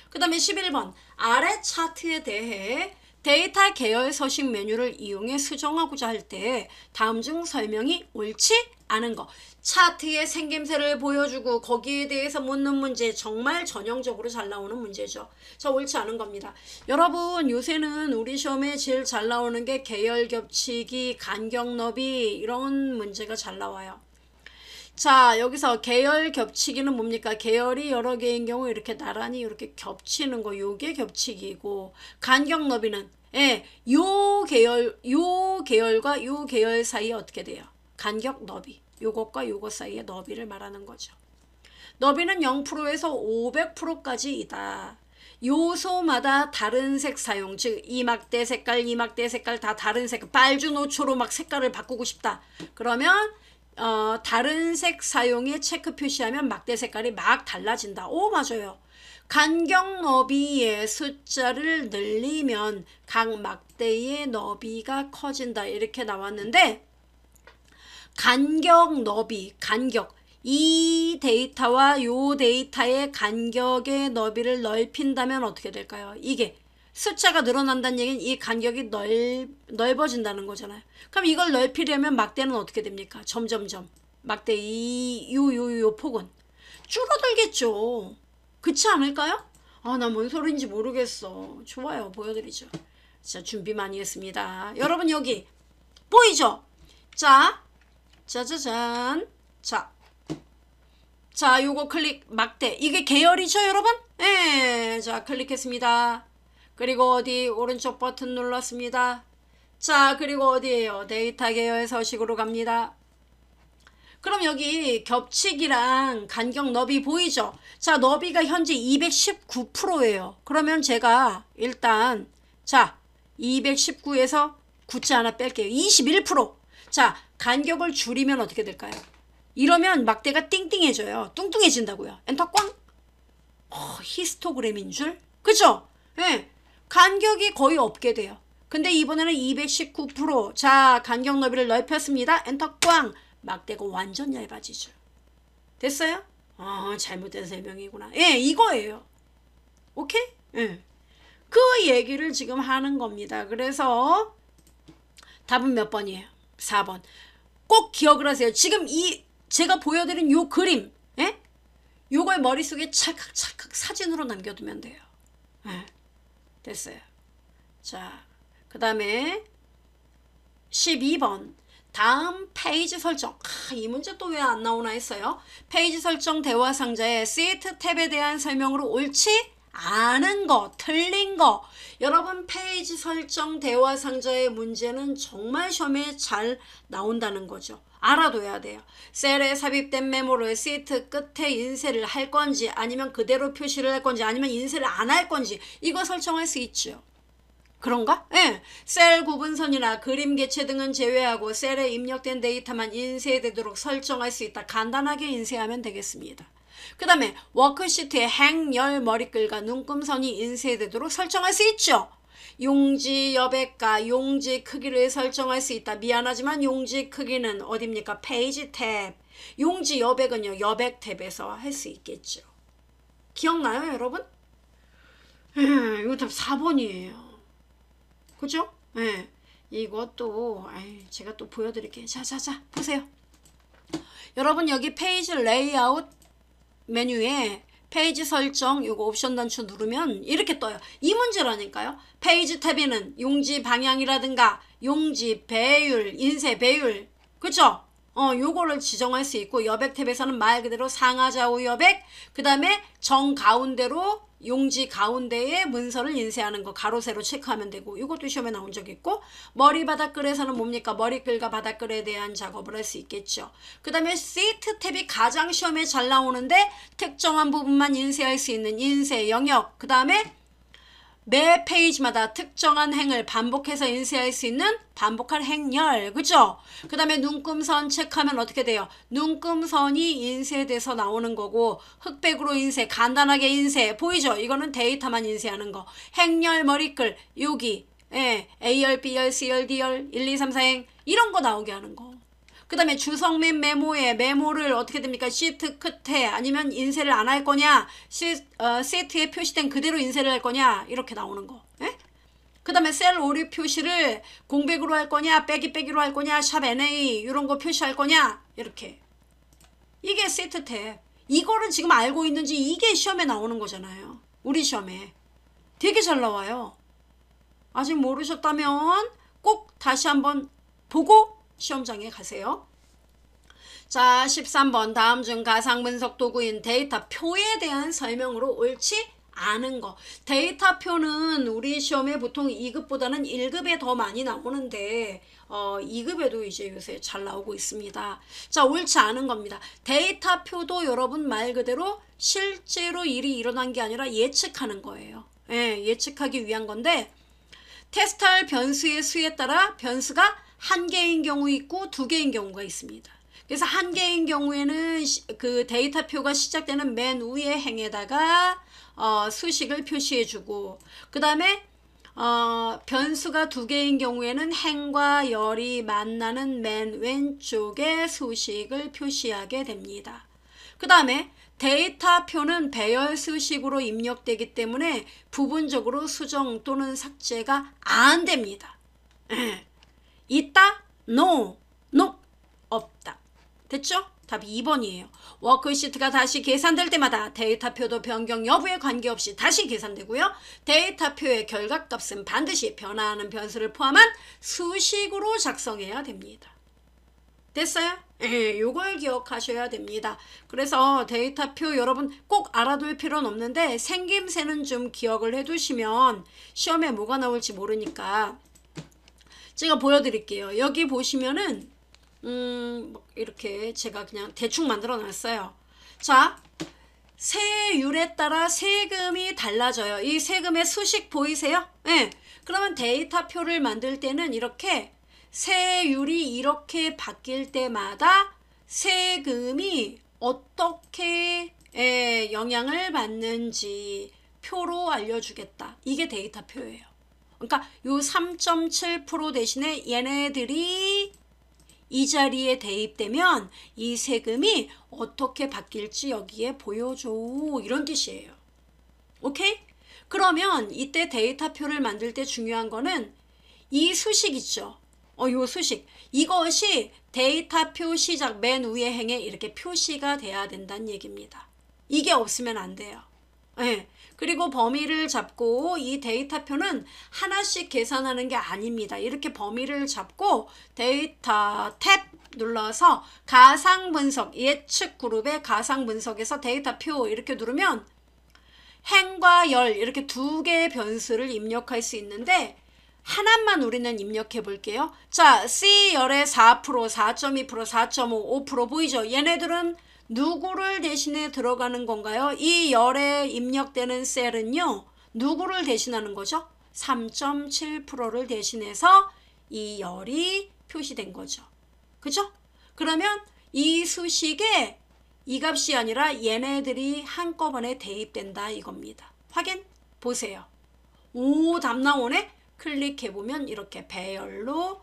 그 다음에 11번 아래 차트에 대해 데이터 계열 서식 메뉴를 이용해 수정하고자 할 때 다음 중 설명이 옳지 않은 거. 차트의 생김새를 보여주고 거기에 대해서 묻는 문제 정말 전형적으로 잘 나오는 문제죠. 저 옳지 않은 겁니다. 여러분 요새는 우리 시험에 제일 잘 나오는 게 계열 겹치기, 간격 너비 이런 문제가 잘 나와요. 자 여기서 계열 겹치기는 뭡니까? 계열이 여러 개인 경우 이렇게 나란히 이렇게 겹치는 거 요게 겹치기고 간격 너비는 요 계열과 요 계열 사이에 어떻게 돼요? 간격 너비 요것과 요것 사이의 너비를 말하는 거죠. 너비는 0%에서 500%까지이다. 요소마다 다른 색 사용 즉 이막대 색깔 다 다른 색깔 빨주노초로 막 색깔을 바꾸고 싶다. 그러면 다른 색 사용에 체크 표시하면 막대 색깔이 막 달라진다. 오 맞아요. 간격 너비의 숫자를 늘리면 각 막대의 너비가 커진다. 이렇게 나왔는데 간격 너비, 간격 이 데이터와 요 데이터의 간격의 너비를 넓힌다면 어떻게 될까요? 이게 숫자가 늘어난다는 얘기는 이 간격이 넓어진다는 거잖아요. 그럼 이걸 넓히려면 막대는 어떻게 됩니까? 점점점 막대 요 폭은 줄어들겠죠. 그렇지 않을까요? 나 뭔 소리인지 모르겠어. 좋아요. 보여드리죠. 자 준비 많이 했습니다. 여러분 여기 보이죠? 자 짜자잔 자 자, 요거 클릭 막대. 이게 계열이죠, 여러분? 예. 자, 클릭했습니다. 그리고 어디 오른쪽 버튼 눌렀습니다. 자, 그리고 어디에요? 데이터 계열 서식으로 갑니다. 그럼 여기 겹치기랑 간격 너비 보이죠? 자, 너비가 현재 219%예요. 그러면 제가 일단 자, 219에서 9자 하나 뺄게요. 21%. 자, 간격을 줄이면 어떻게 될까요? 이러면 막대가 띵띵해져요. 뚱뚱해진다고요. 엔터 꽝. 히스토그램인 줄? 그죠? 예. 간격이 거의 없게 돼요. 근데 이번에는 219%. 자, 간격 너비를 넓혔습니다. 엔터 꽝. 막대가 완전 얇아지죠. 됐어요? 잘못된 설명이구나. 예, 이거예요. 오케이? 예. 그 얘기를 지금 하는 겁니다. 그래서 답은 몇 번이에요? 4번. 꼭 기억을 하세요. 지금 제가 보여드린 요 그림, 예? 요걸 머릿속에 찰칵찰칵 사진으로 남겨두면 돼요. 예. 됐어요. 자, 그 다음에 12번. 다음 페이지 설정. 이 문제 또 왜 안 나오나 했어요. 페이지 설정 대화 상자에 시트 탭에 대한 설명으로 옳지 않은 거, 틀린 거. 여러분 페이지 설정 대화 상자의 문제는 정말 시험에 잘 나온다는 거죠. 알아둬야 돼요. 셀에 삽입된 메모를 시트 끝에 인쇄를 할 건지 아니면 그대로 표시를 할 건지 아니면 인쇄를 안 할 건지 이거 설정할 수 있죠. 그런가? 예. 셀 구분선이나 그림 개체 등은 제외하고 셀에 입력된 데이터만 인쇄되도록 설정할 수 있다. 간단하게 인쇄하면 되겠습니다. 그 다음에 워크시트에 행열 머리글과 눈금선이 인쇄되도록 설정할 수 있죠. 용지 여백과 용지 크기를 설정할 수 있다. 미안하지만 용지 크기는 어딥니까? 페이지 탭. 용지 여백은요. 여백 탭에서 할 수 있겠죠. 기억나요, 여러분? 이거 답 4번이에요. 그죠? 예. 이것도 제가 또 보여드릴게요. 자, 보세요. 여러분 여기 페이지 레이아웃 메뉴에 페이지 설정 요거 옵션 단추 누르면 이렇게 떠요. 이 문제라니까요. 페이지 탭에는 용지 방향이라든가 용지 배율, 인쇄 배율, 그쵸? 요거를 지정할 수 있고 여백 탭에서는 말 그대로 상하 좌우 여백, 그 다음에 정 가운데로 용지 가운데에 문서를 인쇄하는 거 가로 세로 체크하면 되고 이것도 시험에 나온 적 있고 머리 바닥글에서는 뭡니까? 머리글과 바닥글에 대한 작업을 할 수 있겠죠. 그 다음에 시트 탭이 가장 시험에 잘 나오는데 특정한 부분만 인쇄할 수 있는 인쇄 영역, 그 다음에 매 페이지마다 특정한 행을 반복해서 인쇄할 수 있는 반복할 행열, 그죠? 그 다음에 눈금선 체크하면 어떻게 돼요? 눈금선이 인쇄돼서 나오는 거고 흑백으로 인쇄, 간단하게 인쇄 보이죠? 이거는 데이터만 인쇄하는 거. 행열 머리글 여기 A열, B열, C열, D열 1, 2, 3, 4행 이런 거 나오게 하는 거. 그 다음에 주성맨 메모에 메모를 어떻게 됩니까? 시트 끝에 아니면 인쇄를 안 할 거냐, 시트에 표시된 그대로 인쇄를 할 거냐 이렇게 나오는 거. 그 다음에 셀 오류 표시를 공백으로 할 거냐 빼기로 할 거냐 샵 NA 이런 거 표시할 거냐 이렇게. 이게 시트 탭. 이거를 지금 알고 있는지 이게 시험에 나오는 거잖아요. 우리 시험에 되게 잘 나와요. 아직 모르셨다면 꼭 다시 한번 보고 시험장에 가세요. 자, 13번. 다음 중 가상 분석 도구인 데이터표에 대한 설명으로 옳지 않은 거. 데이터표는 우리 시험에 보통 2급보다는 1급에 더 많이 나오는데 2급에도 이제 요새 잘 나오고 있습니다. 자, 옳지 않은 겁니다. 데이터표도 여러분 말 그대로 실제로 일이 일어난 게 아니라 예측하는 거예요. 예측하기 위한 건데 테스트할 변수의 수에 따라 변수가 한 개인 경우 있고 두 개인 경우가 있습니다. 그래서 한 개인 경우에는 그 데이터표가 시작되는 맨 위에 행에다가 수식을 표시해주고 그 다음에 변수가 두 개인 경우에는 행과 열이 만나는 맨 왼쪽에 수식을 표시하게 됩니다. 그 다음에 데이터표는 배열 수식으로 입력되기 때문에 부분적으로 수정 또는 삭제가 안 됩니다. 있다? No. 없다. 됐죠? 답이 2번이에요. 워크시트가 다시 계산될 때마다 데이터표도 변경 여부에 관계없이 다시 계산되고요. 데이터표의 결과값은 반드시 변화하는 변수를 포함한 수식으로 작성해야 됩니다. 됐어요? 예, 요걸 기억하셔야 됩니다. 그래서 데이터표 여러분 꼭 알아둘 필요는 없는데 생김새는 좀 기억을 해두시면 시험에 뭐가 나올지 모르니까 제가 보여드릴게요. 여기 보시면은 이렇게 제가 그냥 대충 만들어 놨어요. 자, 세율에 따라 세금이 달라져요. 이 세금의 수식 보이세요? 네. 그러면 데이터표를 만들 때는 이렇게 세율이 이렇게 바뀔 때마다 세금이 어떻게 영향을 받는지 표로 알려주겠다. 이게 데이터표예요. 그러니까 요 3.7% 대신에 얘네들이 이 자리에 대입되면 이 세금이 어떻게 바뀔지 여기에 보여줘. 이런 뜻이에요. 오케이? 그러면 이때 데이터표를 만들 때 중요한 거는 이 수식 있죠. 요 수식. 이것이 데이터표 시작 맨 위에 행에 이렇게 표시가 돼야 된다는 얘기입니다. 이게 없으면 안 돼요. 네. 그리고 범위를 잡고 이 데이터표는 하나씩 계산하는 게 아닙니다. 이렇게 범위를 잡고 데이터 탭 눌러서 가상분석, 예측 그룹의 가상분석에서 데이터표 이렇게 누르면 행과 열 이렇게 두 개의 변수를 입력할 수 있는데 하나만 우리는 입력해 볼게요. 자, C열의 4%, 4.2%, 4.5, 5% 보이죠? 얘네들은 누구를 대신해 들어가는 건가요? 이 열에 입력되는 셀은요. 누구를 대신하는 거죠? 3.7%를 대신해서 이 열이 표시된 거죠. 그죠? 그러면 이 수식에 이 값이 아니라 얘네들이 한꺼번에 대입된다 이겁니다. 확인 보세요. 오, 답 나오네? 클릭해보면 이렇게 배열로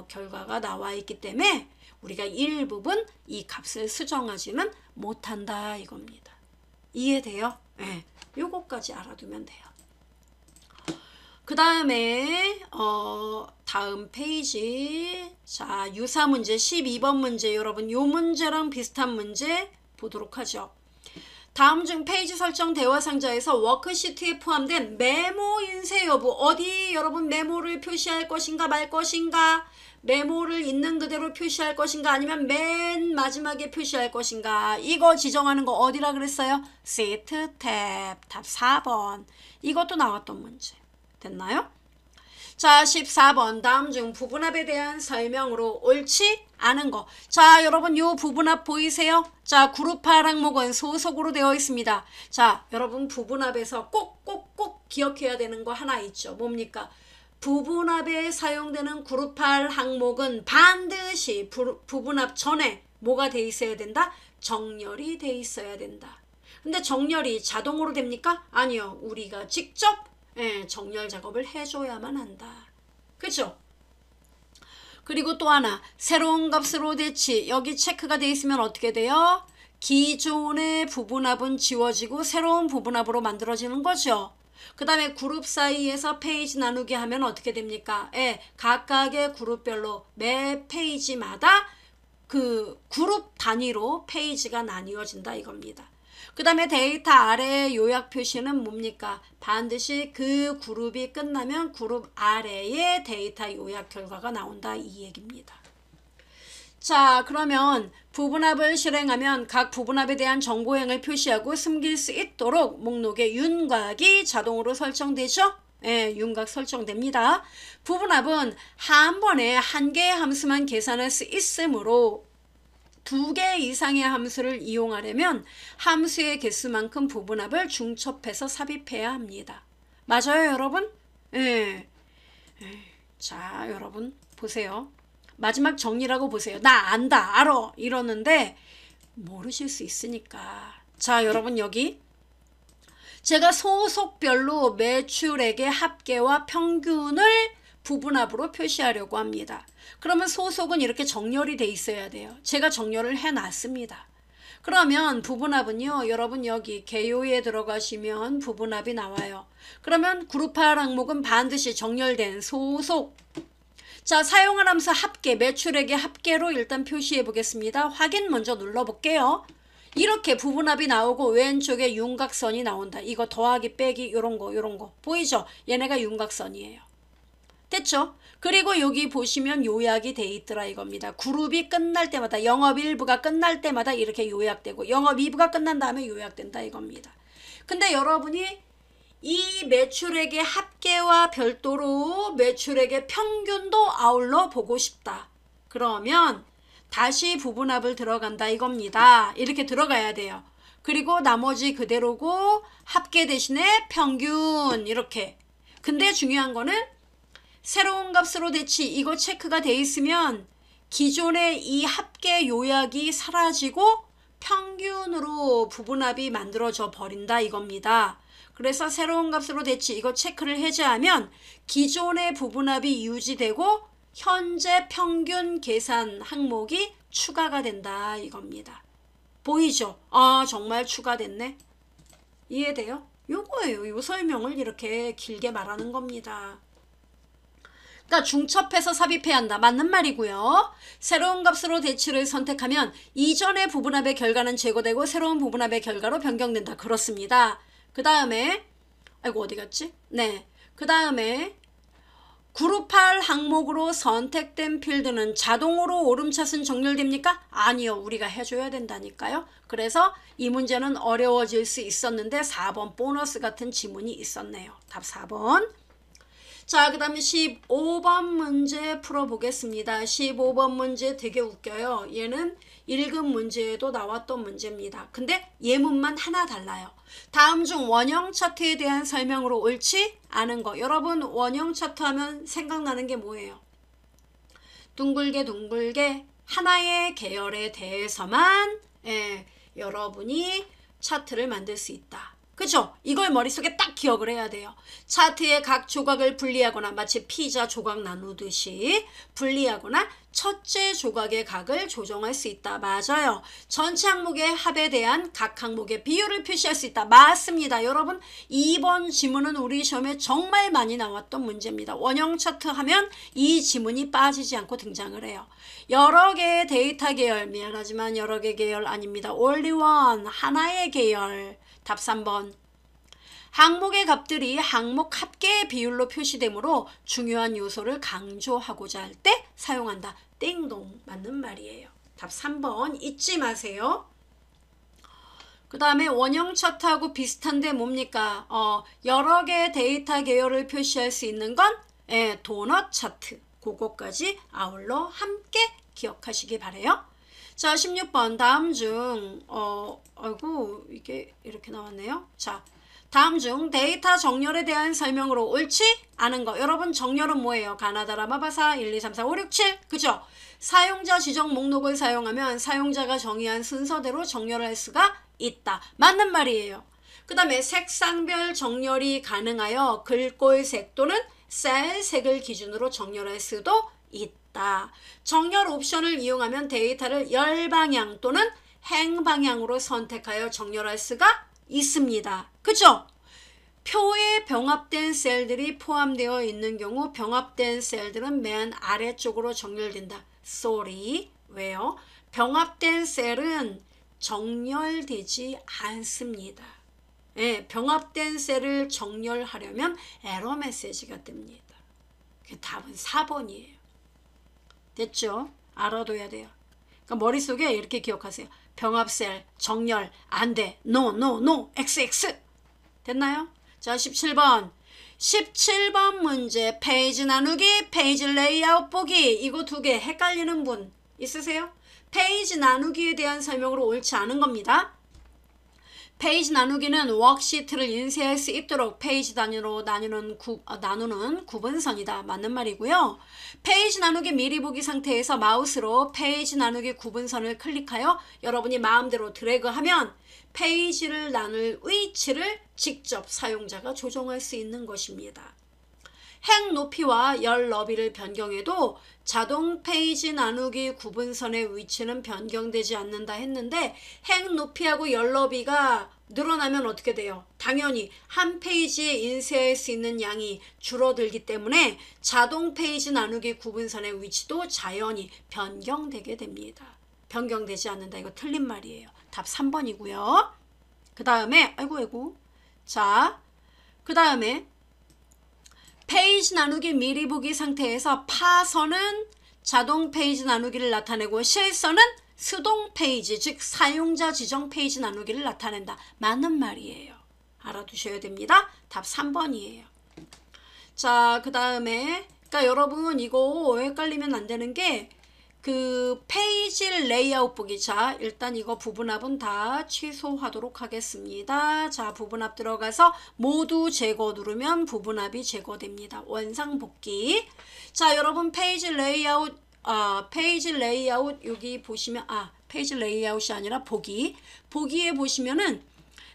결과가 나와 있기 때문에 우리가 일부분 이 값을 수정하지는 못한다 이겁니다. 이해돼요? 네, 요거까지 알아두면 돼요. 그 다음에 다음 페이지 자 유사 문제 12번 문제 여러분 요 문제랑 비슷한 문제 보도록 하죠. 다음 중 페이지 설정 대화 상자에서 워크시트에 포함된 메모 인쇄 여부 어디 여러분 메모를 표시할 것인가 말 것인가 메모를 있는 그대로 표시할 것인가 아니면 맨 마지막에 표시할 것인가 이거 지정하는 거 어디라 그랬어요? 시트 탭 답 4번 이것도 나왔던 문제 됐나요? 자 14번 다음 중 부분합에 대한 설명으로 옳지 않은 거. 자 여러분 요 부분합 보이세요? 자 그룹화 항목은 소속으로 되어 있습니다. 자 여러분 부분합에서 꼭 기억해야 되는 거 하나 있죠. 뭡니까? 부분합에 사용되는 그룹화 항목은 반드시 부분합 전에 뭐가 돼 있어야 된다? 정렬이 돼 있어야 된다. 근데 정렬이 자동으로 됩니까? 아니요. 우리가 직접 정렬 작업을 해줘야만 한다. 그죠? 그리고 또 하나 새로운 값으로 대치 여기 체크가 돼 있으면 어떻게 돼요? 기존의 부분합은 지워지고 새로운 부분합으로 만들어지는 거죠. 그 다음에 그룹 사이에서 페이지 나누기 하면 어떻게 됩니까? 각각의 그룹별로 매 페이지마다 그 그룹 단위로 페이지가 나뉘어진다 이겁니다. 그 다음에 데이터 아래의 요약 표시는 뭡니까? 반드시 그 그룹이 끝나면 그룹 아래의 데이터 요약 결과가 나온다 이 얘기입니다. 자 그러면 부분합을 실행하면 각 부분합에 대한 정보행을 표시하고 숨길 수 있도록 목록에 윤곽이 자동으로 설정되죠? 윤곽 설정됩니다. 부분합은 한 번에 한 개의 함수만 계산할 수 있으므로 2개 이상의 함수를 이용하려면 함수의 개수만큼 부분합을 중첩해서 삽입해야 합니다. 맞아요 여러분? 자 여러분 보세요. 마지막 정리라고 보세요. 나 안다 알아 이러는데 모르실 수 있으니까 자 여러분 여기 제가 소속별로 매출액의 합계와 평균을 부분합으로 표시하려고 합니다. 그러면 소속은 이렇게 정렬이 돼 있어야 돼요. 제가 정렬을 해놨습니다. 그러면 부분합은요. 여러분 여기 개요에 들어가시면 부분합이 나와요. 그러면 그룹화 항목은 반드시 정렬된 소속 자 사용할 함수 합계 매출액의 합계로 일단 표시해 보겠습니다. 확인 먼저 눌러볼게요. 이렇게 부분합이 나오고 왼쪽에 윤곽선이 나온다. 이거 더하기 빼기 요런 거 보이죠? 얘네가 윤곽선이에요. 됐죠? 그리고 여기 보시면 요약이 돼 있더라 이겁니다. 그룹이 끝날 때마다 영업 1부가 끝날 때마다 이렇게 요약되고 영업 2부가 끝난 다음에 요약된다 이겁니다. 근데 여러분이 이 매출액의 합계와 별도로 매출액의 평균도 아울러 보고 싶다. 그러면 다시 부분합을 들어간다 이겁니다. 이렇게 들어가야 돼요. 그리고 나머지 그대로고 합계 대신에 평균 이렇게. 근데 중요한 거는 새로운 값으로 대치 이거 체크가 돼 있으면 기존의 이 합계 요약이 사라지고 평균으로 부분합이 만들어져 버린다 이겁니다. 그래서 새로운 값으로 대치 이거 체크를 해제하면 기존의 부분합이 유지되고 현재 평균 계산 항목이 추가가 된다 이겁니다. 보이죠? 아 정말 추가됐네. 이해돼요? 요거예요. 요 설명을 이렇게 길게 말하는 겁니다. 그러니까 중첩해서 삽입해야 한다. 맞는 말이고요. 새로운 값으로 대치를 선택하면 이전의 부분합의 결과는 제거되고 새로운 부분합의 결과로 변경된다. 그렇습니다. 그 다음에 아이고 어디 갔지? 네. 그 다음에 그룹할 항목으로 선택된 필드는 자동으로 오름차순 정렬됩니까? 아니요. 우리가 해줘야 된다니까요. 그래서 이 문제는 어려워질 수 있었는데 4번 보너스 같은 지문이 있었네요. 답 4번. 자, 그 다음에 15번 문제 풀어보겠습니다. 15번 문제 되게 웃겨요. 얘는 1급 문제에도 나왔던 문제입니다. 근데 예문만 하나 달라요. 다음 중 원형 차트에 대한 설명으로 옳지 않은 거. 여러분 원형 차트 하면 생각나는 게 뭐예요? 둥글게 둥글게 하나의 계열에 대해서만 여러분이 차트를 만들 수 있다. 그죠? 이걸 머릿속에 딱 기억을 해야 돼요. 차트의 각 조각을 분리하거나 마치 피자 조각 나누듯이 분리하거나 첫째 조각의 각을 조정할 수 있다. 맞아요. 전체 항목의 합에 대한 각 항목의 비율을 표시할 수 있다. 맞습니다. 여러분 2번 지문은 우리 시험에 정말 많이 나왔던 문제입니다. 원형 차트 하면 이 지문이 빠지지 않고 등장을 해요. 여러 개의 데이터 계열, 미안하지만 여러 개 계열 아닙니다. only one, 하나의 계열. 답 3번. 항목의 값들이 항목 합계의 비율로 표시되므로 중요한 요소를 강조하고자 할 때 사용한다. 띵동. 맞는 말이에요. 답 3번 잊지 마세요. 그 다음에 원형 차트하고 비슷한데 뭡니까? 여러 개의 데이터 계열을 표시할 수 있는 건 도넛 차트. 그거까지 아울러 함께 기억하시기 바래요. 자, 16번 다음 중 아이고 이게 이렇게 나왔네요. 자, 다음 중 데이터 정렬에 대한 설명으로 옳지 않은 거. 여러분 정렬은 뭐예요? 가나다라 마바사 1, 2, 3, 4, 5, 6, 7 그죠? 사용자 지정 목록을 사용하면 사용자가 정의한 순서대로 정렬을 할 수가 있다. 맞는 말이에요. 그 다음에 색상별 정렬이 가능하여 글꼴색 또는 셀 색을 기준으로 정렬할 수도 있다. 정렬 옵션을 이용하면 데이터를 열방향 또는 행방향으로 선택하여 정렬할 수가 있습니다. 그죠? 표에 병합된 셀들이 포함되어 있는 경우 병합된 셀들은 맨 아래쪽으로 정렬된다. sorry. 왜요? 병합된 셀은 정렬되지 않습니다. 병합된 셀을 정렬하려면 에러 메시지가 뜹니다. 답은 4번이에요. 됐죠? 알아둬야 돼요. 그러니까 머릿속에 이렇게 기억하세요. 병합셀, 정렬, 안 돼. no, no, no, XX. 됐나요? 자, 17번. 17번 문제 페이지 나누기, 페이지 레이아웃 보기. 이거 두 개 헷갈리는 분 있으세요? 페이지 나누기에 대한 설명으로 옳지 않은 겁니다. 페이지 나누기는 워크시트를 인쇄할 수 있도록 페이지 단위로 나누는 구분선이다. 맞는 말이고요. 페이지 나누기 미리 보기 상태에서 마우스로 페이지 나누기 구분선을 클릭하여 여러분이 마음대로 드래그하면 페이지를 나눌 위치를 직접 사용자가 조정할 수 있는 것입니다. 행 높이와 열 너비를 변경해도 자동 페이지 나누기 구분선의 위치는 변경되지 않는다 했는데 행 높이하고 열 너비가 늘어나면 어떻게 돼요? 당연히 한 페이지에 인쇄할 수 있는 양이 줄어들기 때문에 자동 페이지 나누기 구분선의 위치도 자연히 변경되게 됩니다. 변경되지 않는다. 이거 틀린 말이에요. 답 3번이고요. 그 다음에 아이고 자, 그 다음에 페이지 나누기 미리 보기 상태에서 파선은 자동 페이지 나누기를 나타내고 실선은 수동 페이지, 즉 사용자 지정 페이지 나누기를 나타낸다. 맞는 말이에요. 알아두셔야 됩니다. 답 3번이에요. 자, 그 다음에 그러니까 여러분 이거 헷갈리면 안 되는 게 그 페이지 레이아웃 보기. 자, 일단 이거 부분합은 다 취소하도록 하겠습니다. 자, 부분합 들어가서 모두 제거 누르면 부분합이 제거됩니다. 원상 복귀. 자, 여러분 페이지 레이아웃 여기 보시면 페이지 레이아웃이 아니라 보기. 보기에 보시면은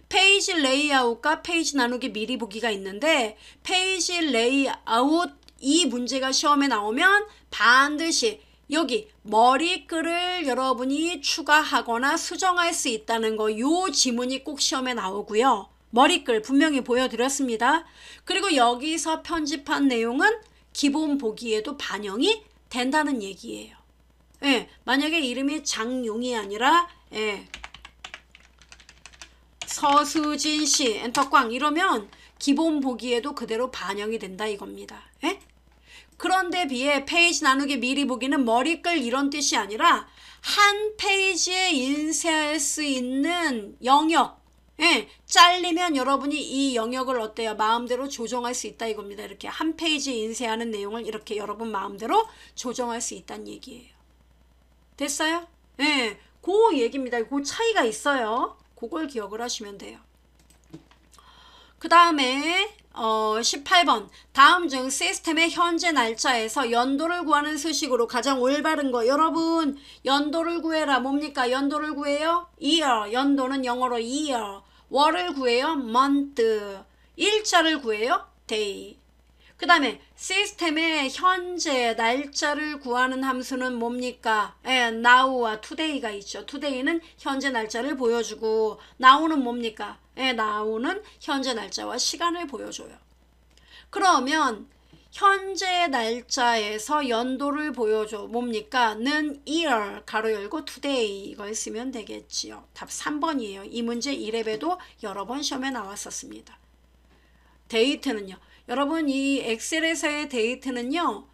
페이지 레이아웃과 페이지 나누기 미리 보기가 있는데 페이지 레이아웃 이 문제가 시험에 나오면 반드시 여기 머리글을 여러분이 추가하거나 수정할 수 있다는 거, 요 지문이 꼭 시험에 나오고요. 머리글 분명히 보여드렸습니다. 그리고 여기서 편집한 내용은 기본 보기에도 반영이 된다는 얘기예요. 예, 만약에 이름이 장용이 아니라 서수진 씨 엔터꽝 이러면 기본 보기에도 그대로 반영이 된다 이겁니다. 예? 그런데 비해 페이지 나누기 미리 보기는 머리글 이런 뜻이 아니라 한 페이지에 인쇄할 수 있는 영역, 잘리면 여러분이 이 영역을 어때요? 마음대로 조정할 수 있다 이겁니다. 이렇게 한 페이지에 인쇄하는 내용을 이렇게 여러분 마음대로 조정할 수 있다는 얘기예요. 됐어요? 그 얘기입니다. 그 차이가 있어요. 그걸 기억을 하시면 돼요. 그 다음에 18번 다음 중 시스템의 현재 날짜에서 연도를 구하는 수식으로 가장 올바른 거. 여러분 연도를 구해라. 뭡니까? 연도를 구해요? year. 연도는 영어로 year. 월을 구해요? month. 일자를 구해요? day. 그 다음에 시스템의 현재 날짜를 구하는 함수는 뭡니까? now와 today가 있죠. today는 현재 날짜를 보여주고 now는 뭡니까? now는 현재 날짜와 시간을 보여줘요. 그러면 현재 날짜에서 연도를 보여줘. 뭡니까? 는 year 가로 열고 today 이걸 쓰면 되겠지요. 답 3번이에요. 이 문제 1랩에도 여러 번 시험에 나왔었습니다. 데이트는요. 여러분 이 엑셀에서의 데이트는요.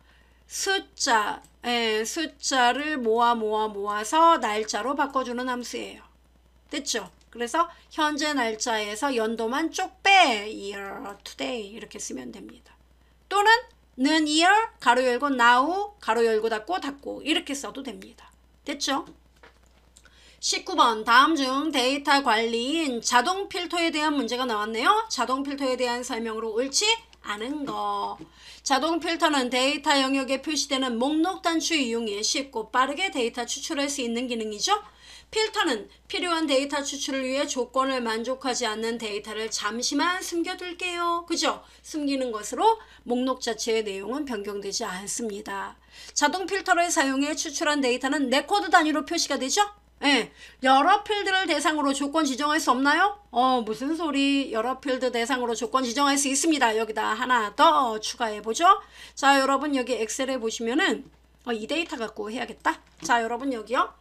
숫자를 모아서 날짜로 바꿔주는 함수예요. 됐죠? 그래서 현재 날짜에서 연도만 쪽 빼 year, today 이렇게 쓰면 됩니다. 또는 는 year 가로 열고 now 가로 열고 닫고 이렇게 써도 됩니다. 됐죠? 19번 다음 중 데이터 관리인 자동 필터에 대한 문제가 나왔네요. 자동 필터에 대한 설명으로 옳지 않은 거. 자동 필터는 데이터 영역에 표시되는 목록 단추 이용해 쉽고 빠르게 데이터 추출할 수 있는 기능이죠. 필터는 필요한 데이터 추출을 위해 조건을 만족하지 않는 데이터를 잠시만 숨겨둘게요. 그죠? 숨기는 것으로 목록 자체의 내용은 변경되지 않습니다. 자동 필터를 사용해 추출한 데이터는 레코드 단위로 표시가 되죠? 여러 필드를 대상으로 조건 지정할 수 없나요? 무슨 소리? 여러 필드 대상으로 조건 지정할 수 있습니다. 여기다 하나 더 추가해보죠. 자, 여러분 여기 엑셀에 보시면은 이 데이터 갖고 해야겠다. 자, 여러분 여기요.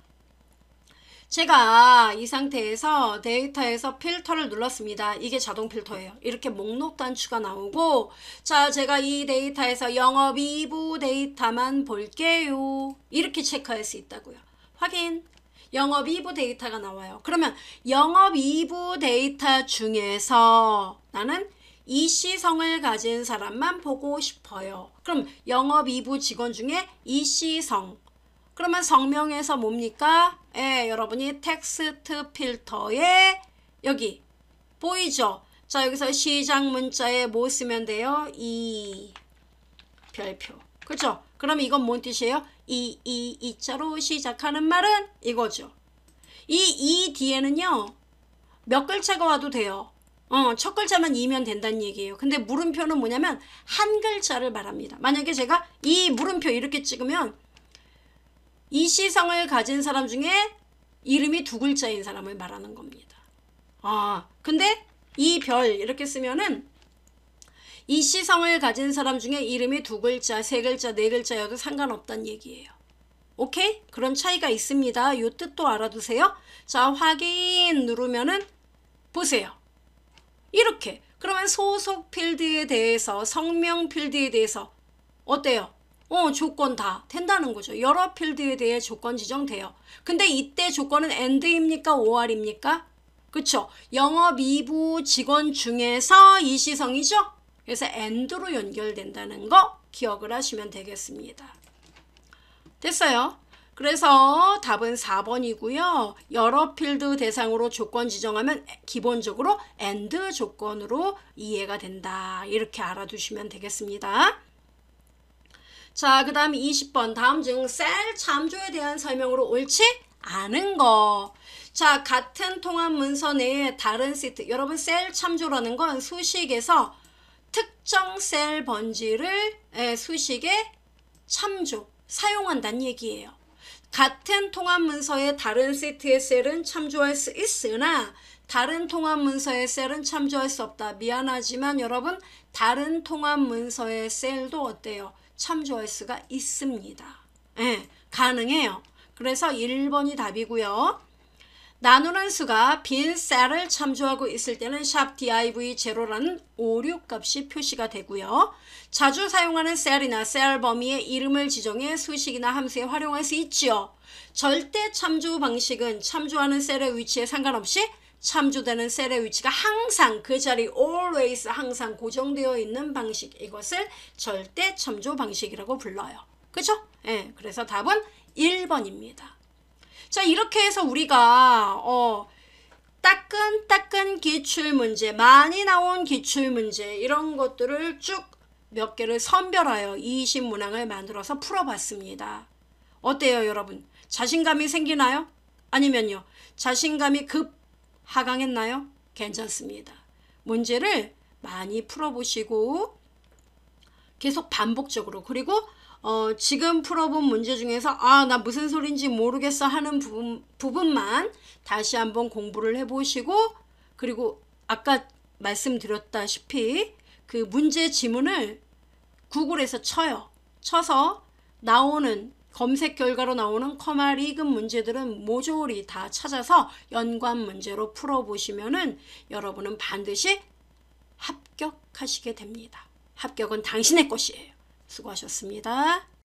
제가 이 상태에서 데이터에서 필터를 눌렀습니다. 이게 자동 필터예요. 이렇게 목록 단추가 나오고 자, 제가 이 데이터에서 영업 2부 데이터만 볼게요. 이렇게 체크할 수 있다고요. 확인. 영업 2부 데이터가 나와요. 그러면 영업 2부 데이터 중에서 나는 이시성을 가진 사람만 보고 싶어요. 그럼 영업 2부 직원 중에 이시성. 그러면 성명에서 뭡니까? 여러분이 텍스트 필터에 여기 보이죠? 자, 여기서 시작 문자에 뭐 쓰면 돼요? 이 별표. 그렇죠? 그럼 이건 뭔 뜻이에요? 이자로 시작하는 말은 이거죠. 이 뒤에는요. 몇 글자가 와도 돼요. 첫 글자만 이면 된다는 얘기예요. 근데 물음표는 뭐냐면 한 글자를 말합니다. 만약에 제가 이 물음표 이렇게 찍으면 이시성을 가진 사람 중에 이름이 두 글자인 사람을 말하는 겁니다. 근데 이 별 이렇게 쓰면은 이시성을 가진 사람 중에 이름이 두 글자, 세 글자, 네 글자여도 상관없다는 얘기예요. 오케이? 그런 차이가 있습니다. 요 뜻도 알아두세요. 자, 확인 누르면은 보세요. 이렇게 그러면 소속 필드에 대해서, 성명 필드에 대해서 어때요? 조건 다 된다는 거죠. 여러 필드에 대해 조건 지정돼요. 근데 이때 조건은 and입니까? or입니까? 그쵸? 영업이부 직원 중에서 이시성이죠? 그래서 and로 연결된다는 거 기억을 하시면 되겠습니다. 됐어요? 그래서 답은 4번이고요. 여러 필드 대상으로 조건 지정하면 기본적으로 and 조건으로 이해가 된다. 이렇게 알아두시면 되겠습니다. 자, 그 다음 20번. 다음 중 셀 참조에 대한 설명으로 옳지 않은 거. 자, 같은 통합 문서 내에 다른 시트. 여러분 셀 참조라는 건 수식에서 특정 셀 번지를 수식에 참조, 사용한다는 얘기예요. 같은 통합 문서의 다른 시트의 셀은 참조할 수 있으나 다른 통합 문서의 셀은 참조할 수 없다. 미안하지만 여러분 다른 통합 문서의 셀도 어때요? 참조할 수가 있습니다. 가능해요. 그래서 1번이 답이고요. 나누는 수가 빈 셀을 참조하고 있을 때는 샵 div0라는 오류 값이 표시가 되고요. 자주 사용하는 셀이나 셀 범위의 이름을 지정해 수식이나 함수에 활용할 수 있지요. 절대 참조 방식은 참조하는 셀의 위치에 상관없이 참조되는 셀의 위치가 항상 그 자리 always 항상 고정되어 있는 방식. 이것을 절대 참조 방식이라고 불러요. 그죠? 그래서 답은 1번입니다. 자, 이렇게 해서 우리가 따끈따끈 기출문제, 많이 나온 기출문제 이런 것들을 쭉 몇 개를 선별하여 20문항을 만들어서 풀어봤습니다. 어때요, 여러분? 자신감이 생기나요? 아니면요, 자신감이 급 하강했나요? 괜찮습니다. 문제를 많이 풀어보시고 계속 반복적으로, 그리고 지금 풀어본 문제 중에서 나 무슨 소린지 모르겠어 하는 부분만 다시 한번 공부를 해보시고, 그리고 아까 말씀드렸다시피 그 문제 지문을 구글에서 쳐서 나오는 검색 결과로 나오는 커마 리그 문제들은 모조리 다 찾아서 연관 문제로 풀어보시면은 여러분은 반드시 합격하시게 됩니다. 합격은 당신의 것이에요. 수고하셨습니다.